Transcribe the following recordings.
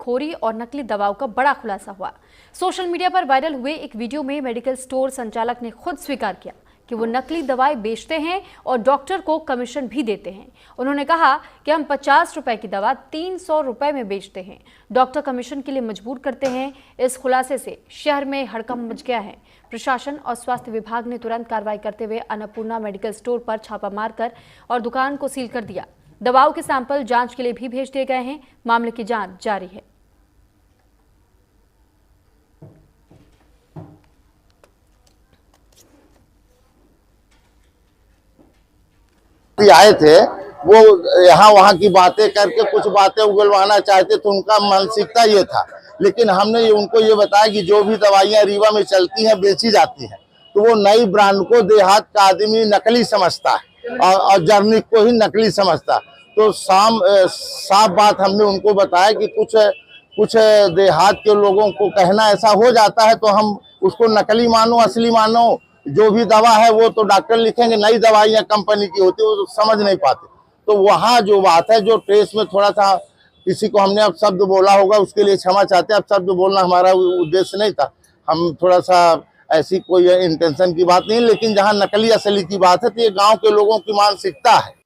खोरी और नकली दवाओं का बड़ा खुलासा हुआ। सोशल मीडिया पर वायरल हुए एक वीडियो में मेडिकल स्टोर संचालक ने खुद स्वीकार किया कि वो नकली दवाएं बेचते हैं और डॉक्टर को कमीशन भी देते हैं। उन्होंने कहा कि हम 50 रुपए की दवा 300 रुपए में बेचते हैं, डॉक्टर कमीशन के लिए मजबूर करते हैं। इस खुलासे से शहर में हड़कंप मच गया है। प्रशासन और स्वास्थ्य विभाग ने तुरंत कार्रवाई करते हुए अन्नपूर्णा मेडिकल स्टोर पर छापा मारकर और दुकान को सील कर दिया। दवाओं के सैंपल जांच के लिए भी भेज दिए गए हैं। मामले की जांच जारी है। आए थे वो यहाँ वहाँ की बातें करके कुछ बातें उगलवाना चाहते थे, उनका मानसिकता ये था। लेकिन हमने उनको ये बताया कि जो भी दवाइयाँ रीवा में चलती हैं बेची जाती हैं, तो वो नई ब्रांड को देहात का आदमी नकली समझता है और जर्निक को ही नकली समझता है। तो साफ बात हमने उनको बताया कि कुछ देहात के लोगों को कहना ऐसा हो जाता है, तो हम उसको नकली मानो असली मानो। जो भी दवा है वो तो डॉक्टर लिखेंगे, नई दवाइयाँ कंपनी की होती है वो तो समझ नहीं पाते। तो वहाँ जो बात है, जो ट्रेस में थोड़ा सा किसी को हमने अब शब्द बोला होगा, उसके लिए क्षमा चाहते हैं। अब शब्द बोलना हमारा उद्देश्य नहीं था, हम थोड़ा सा ऐसी कोई इंटेंशन की बात नहीं। लेकिन जहाँ नकली असली की बात है तो ये गाँव के लोगों की मानसिकता है।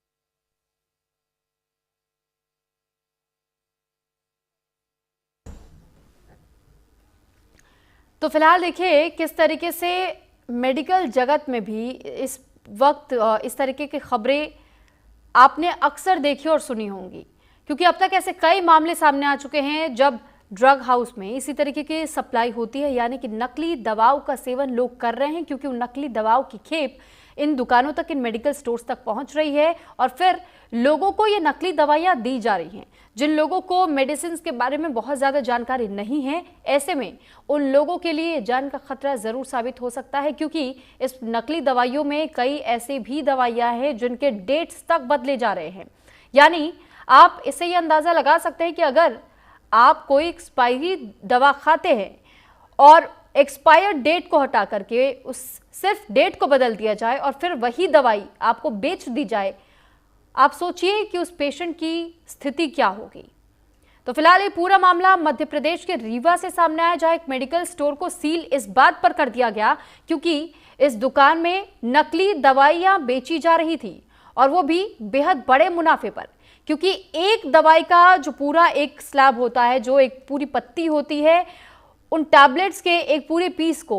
तो फिलहाल देखिए किस तरीके से मेडिकल जगत में भी इस वक्त इस तरीके की खबरें आपने अक्सर देखी और सुनी होंगी, क्योंकि अब तक ऐसे कई मामले सामने आ चुके हैं जब ड्रग हाउस में इसी तरीके की सप्लाई होती है, यानी कि नकली दवाओं का सेवन लोग कर रहे हैं, क्योंकि उन नकली दवाओं की खेप इन दुकानों तक, इन मेडिकल स्टोर्स तक पहुंच रही है और फिर लोगों को ये नकली दवाइयां दी जा रही हैं। जिन लोगों को मेडिसिन के बारे में बहुत ज़्यादा जानकारी नहीं है, ऐसे में उन लोगों के लिए जान का खतरा ज़रूर साबित हो सकता है, क्योंकि इस नकली दवाइयों में कई ऐसी भी दवाइयां हैं जिनके डेट्स तक बदले जा रहे हैं। यानी आप इससे ये अंदाज़ा लगा सकते हैं कि अगर आप कोई एक्सपायरी दवा खाते हैं और एक्सपायर्ड डेट को हटा करके उस सिर्फ डेट को बदल दिया जाए और फिर वही दवाई आपको बेच दी जाए, आप सोचिए कि उस पेशेंट की स्थिति क्या होगी। तो फिलहाल ये पूरा मामला मध्य प्रदेश के रीवा से सामने आया, जहां एक मेडिकल स्टोर को सील इस बात पर कर दिया गया क्योंकि इस दुकान में नकली दवाइयां बेची जा रही थी और वो भी बेहद बड़े मुनाफे पर। क्योंकि एक दवाई का जो पूरा एक स्लैब होता है, जो एक पूरी पत्ती होती है, उन टैबलेट्स के एक पूरे पीस को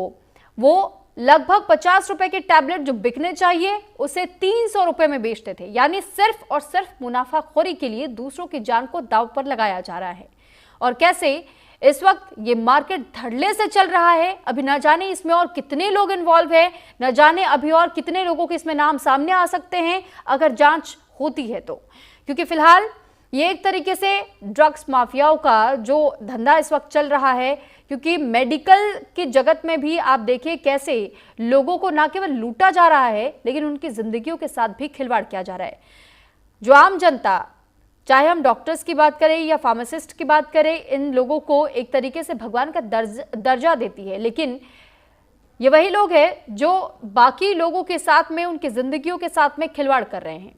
वो लगभग 50 रुपए के टैबलेट जो बिकने चाहिए उसे 300 रुपए में बेचते थे। यानी सिर्फ और सिर्फ मुनाफाखोरी के लिए दूसरों की जान को दांव पर लगाया जा रहा है। और कैसे इस वक्त ये मार्केट धड़ल्ले से चल रहा है, अभी न जाने इसमें और कितने लोग इन्वॉल्व हैं, न जाने अभी और कितने लोगों के इसमें नाम सामने आ सकते हैं अगर जांच होती है तो। क्योंकि फिलहाल ये एक तरीके से ड्रग्स माफियाओं का जो धंधा इस वक्त चल रहा है, क्योंकि मेडिकल की जगत में भी आप देखिए कैसे लोगों को ना केवल लूटा जा रहा है लेकिन उनकी जिंदगियों के साथ भी खिलवाड़ किया जा रहा है। जो आम जनता, चाहे हम डॉक्टर्स की बात करें या फार्मासिस्ट की बात करें, इन लोगों को एक तरीके से भगवान का दर्जा देती है, लेकिन ये वही लोग हैं जो बाकी लोगों के साथ में, उनकी जिंदगियों के साथ में खिलवाड़ कर रहे हैं।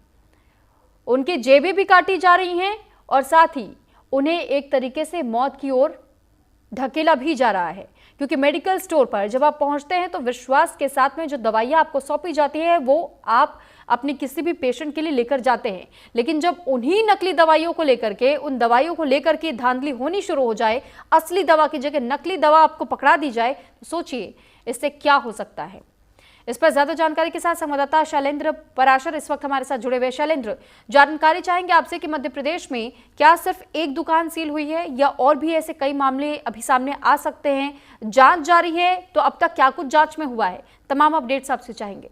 उनकी जेबें भी काटी जा रही हैं और साथ ही उन्हें एक तरीके से मौत की ओर ढकेला भी जा रहा है। क्योंकि मेडिकल स्टोर पर जब आप पहुंचते हैं तो विश्वास के साथ में जो दवाइयां आपको सौंपी जाती है वो आप अपने किसी भी पेशेंट के लिए लेकर जाते हैं, लेकिन जब उन्हीं नकली दवाइयों को लेकर के, उन दवाइयों को लेकर के धांधली होनी शुरू हो जाए, असली दवा की जगह नकली दवा आपको पकड़ा दी जाए, तो सोचिए इससे क्या हो सकता है। इस पर ज्यादा जानकारी के साथ संवाददाता शैलेंद्र पराशर इस वक्त हमारे साथ जुड़े हुए। शैलेंद्र, जानकारी चाहेंगे आपसे कि मध्य प्रदेश में क्या सिर्फ एक दुकान सील हुई है या और भी ऐसे कई मामले अभी सामने आ सकते हैं? जांच जारी है, तो अब तक क्या कुछ जांच में हुआ है? तमाम अपडेट्स आपसे चाहेंगे।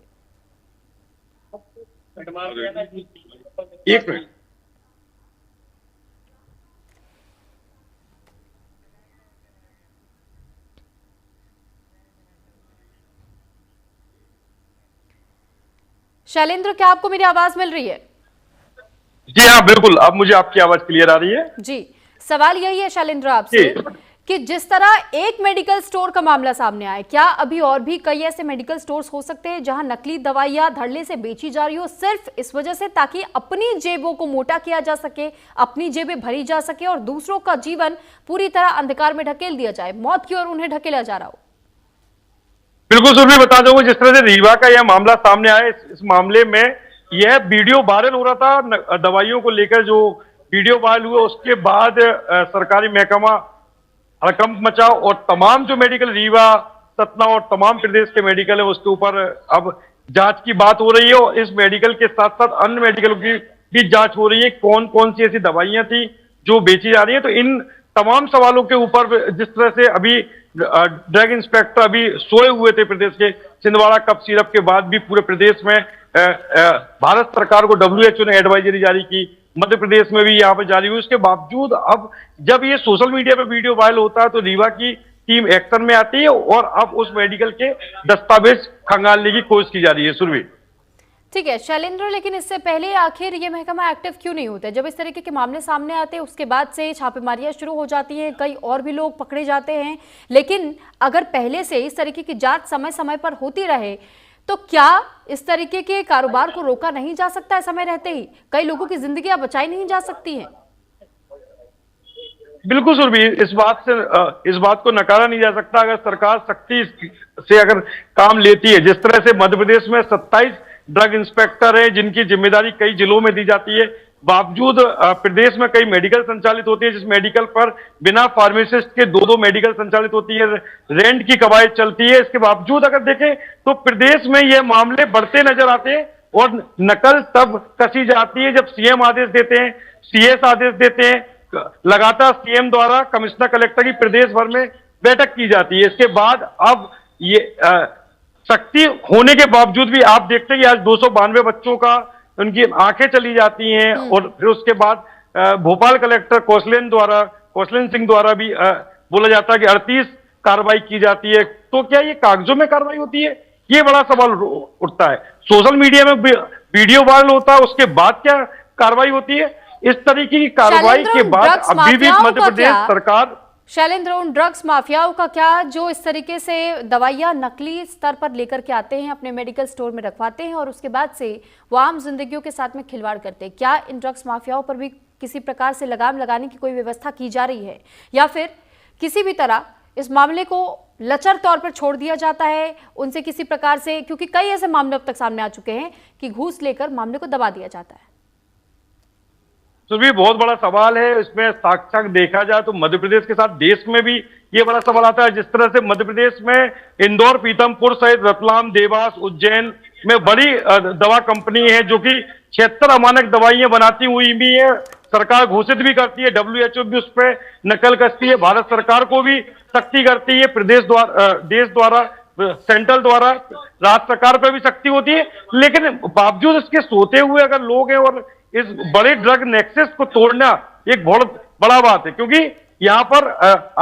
एक मिनट। शैलेंद्र, क्या आपको मेरी आवाज मिल रही है? जी हाँ, बिल्कुल। अब मुझे आपकी आवाज क्लियर आ रही है। जी, सवाल यही है शैलेंद्र आपसे कि जिस तरह एक मेडिकल स्टोर का मामला सामने आया, क्या अभी और भी कई ऐसे मेडिकल स्टोर्स हो सकते हैं जहां नकली दवाइयां धड़ल्ले से बेची जा रही हो सिर्फ इस वजह से ताकि अपनी जेबों को मोटा किया जा सके, अपनी जेबें भरी जा सके और दूसरों का जीवन पूरी तरह अंधकार में ढकेल दिया जाए, मौत की ओर उन्हें ढकेला जा रहा हो? बिल्कुल सुरभि, बता दूंगा जिस तरह से रीवा का यह मामला सामने आया, इस मामले में यह वीडियो वायरल हो रहा था दवाइयों को लेकर। जो वीडियो वायरल हुआ उसके बाद सरकारी महकमा हड़कंप मचा और तमाम जो मेडिकल रीवा, सतना और तमाम प्रदेश के मेडिकल है उसके ऊपर अब जांच की बात हो रही है। और इस मेडिकल के साथ साथ अन्य मेडिकल की भी जांच हो रही है, कौन कौन सी ऐसी दवाइयां थी जो बेची जा रही है। तो इन तमाम सवालों के ऊपर जिस तरह से अभी ड्रग इंस्पेक्टर अभी सोए हुए थे प्रदेश के, छिंदवाड़ा कफ सिरप के बाद भी पूरे प्रदेश में भारत सरकार को WHO ने एडवाइजरी जारी की, मध्य प्रदेश में भी यहाँ पर जारी हुई। उसके बावजूद अब जब ये सोशल मीडिया पे वीडियो वायरल होता है तो रीवा की टीम एक्शन में आती है और अब उस मेडिकल के दस्तावेज खंगालने की कोशिश की जा रही है। सुरभि, ठीक है शैलेंद्र, लेकिन इससे पहले आखिर ये महकमा एक्टिव क्यों नहीं होता? जब इस तरीके के मामले सामने आते हैं उसके बाद से छापेमारियां शुरू हो जाती हैं, कई और भी लोग पकड़े जाते हैं, लेकिन अगर पहले से इस तरीके की जांच समय समय पर होती रहे तो क्या इस तरीके के कारोबार को रोका नहीं जा सकता है? समय रहते ही कई लोगों की जिंदगियां बचाई नहीं जा सकती हैं? बिल्कुल सुरभि, इस बात को नकारा नहीं जा सकता। अगर सरकार सख्ती से अगर काम लेती है, जिस तरह से मध्य प्रदेश में 27 ड्रग इंस्पेक्टर है जिनकी जिम्मेदारी कई जिलों में दी जाती है, बावजूद प्रदेश में कई मेडिकल संचालित होती है, जिस मेडिकल पर बिना फार्मासिस्ट के दो मेडिकल संचालित होती है, रेंट की कवायद चलती है। इसके बावजूद अगर देखें तो प्रदेश में ये मामले बढ़ते नजर आते हैं और नकल तब कसी जाती है जब सीएम आदेश देते हैं, सीएस आदेश देते हैं। लगातार सीएम द्वारा कमिश्नर कलेक्टर की प्रदेश भर में बैठक की जाती है। इसके बाद अब ये सख्ती होने के बावजूद भी आप देखते हैं कि आज 292 बच्चों का उनकी आंखें चली जाती हैं और फिर उसके बाद भोपाल कलेक्टर कौशलेंद्र सिंह द्वारा भी बोला जाता है कि 38 कार्रवाई की जाती है। तो क्या ये कागजों में कार्रवाई होती है? ये बड़ा सवाल उठता है। सोशल मीडिया में वीडियो वायरल होता है, उसके बाद क्या कार्रवाई होती है? इस तरीके की कार्रवाई के बाद अभी भी मध्य प्रदेश सरकार शैलेंद्र, उन ड्रग्स माफियाओं का क्या जो इस तरीके से दवाइयां नकली स्तर पर लेकर के आते हैं, अपने मेडिकल स्टोर में रखवाते हैं और उसके बाद से वो आम जिंदगियों के साथ में खिलवाड़ करते हैं, क्या इन ड्रग्स माफियाओं पर भी किसी प्रकार से लगाम लगाने की कोई व्यवस्था की जा रही है या फिर किसी भी तरह इस मामले को लचर तौर पर छोड़ दिया जाता है उनसे किसी प्रकार से? क्योंकि कई ऐसे मामले अब तक सामने आ चुके हैं कि घूस लेकर मामले को दबा दिया जाता है। तो भी बहुत बड़ा सवाल है। इसमें साक्षात देखा जाए तो मध्य प्रदेश के साथ देश में भी ये बड़ा सवाल आता है। जिस तरह से मध्य प्रदेश में इंदौर, पीथमपुर सहित रतलाम, देवास, उज्जैन में बड़ी दवा कंपनी है जो कि 76 अमानक दवाइयां बनाती हुई भी है, सरकार घोषित भी करती है, WHO भी उस पर नकल कसती है, भारत सरकार को भी सख्ती करती है, देश द्वारा सेंट्रल द्वारा राज्य सरकार पर भी सख्ती होती है। लेकिन बावजूद इसके सोते हुए अगर लोग हैं और इस बड़े ड्रग नेक्सस को तोड़ना एक बहुत बड़ा बात है, क्योंकि यहाँ पर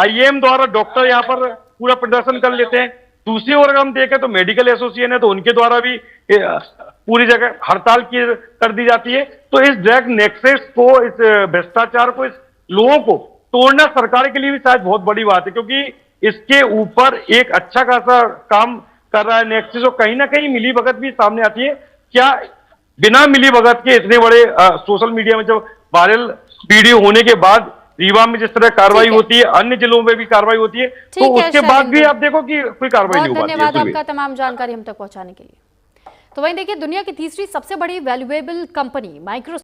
IAM द्वारा डॉक्टर यहाँ पर पूरा प्रदर्शन कर लेते हैं। दूसरी ओर अगर हम देखें तो मेडिकल एसोसिएशन है तो उनके द्वारा भी पूरी जगह हड़ताल कर दी जाती है। तो इस ड्रग नेक्सस को, इस भ्रष्टाचार को, इस लोगों को तोड़ना सरकार के लिए भी शायद बहुत बड़ी बात है, क्योंकि इसके ऊपर एक अच्छा खासा काम कर रहा है नेक्सस और कहीं ना कहीं मिलीभगत भी सामने आती है। क्या बिना मिलीभगत के इतने बड़े सोशल मीडिया में जब वायरल वीडियो होने के बाद रीवा में जिस तरह कार्रवाई होती है, अन्य जिलों में भी कार्रवाई होती है, तो उसके बाद भी आप देखो कि कोई कार्रवाई नहीं हो पाती है। धन्यवाद आपका तमाम जानकारी हम तक पहुंचाने के लिए। तो वहीं देखिए, दुनिया की तीसरी सबसे बड़ी वैल्यूएबल कंपनी माइक्रोसॉफ्ट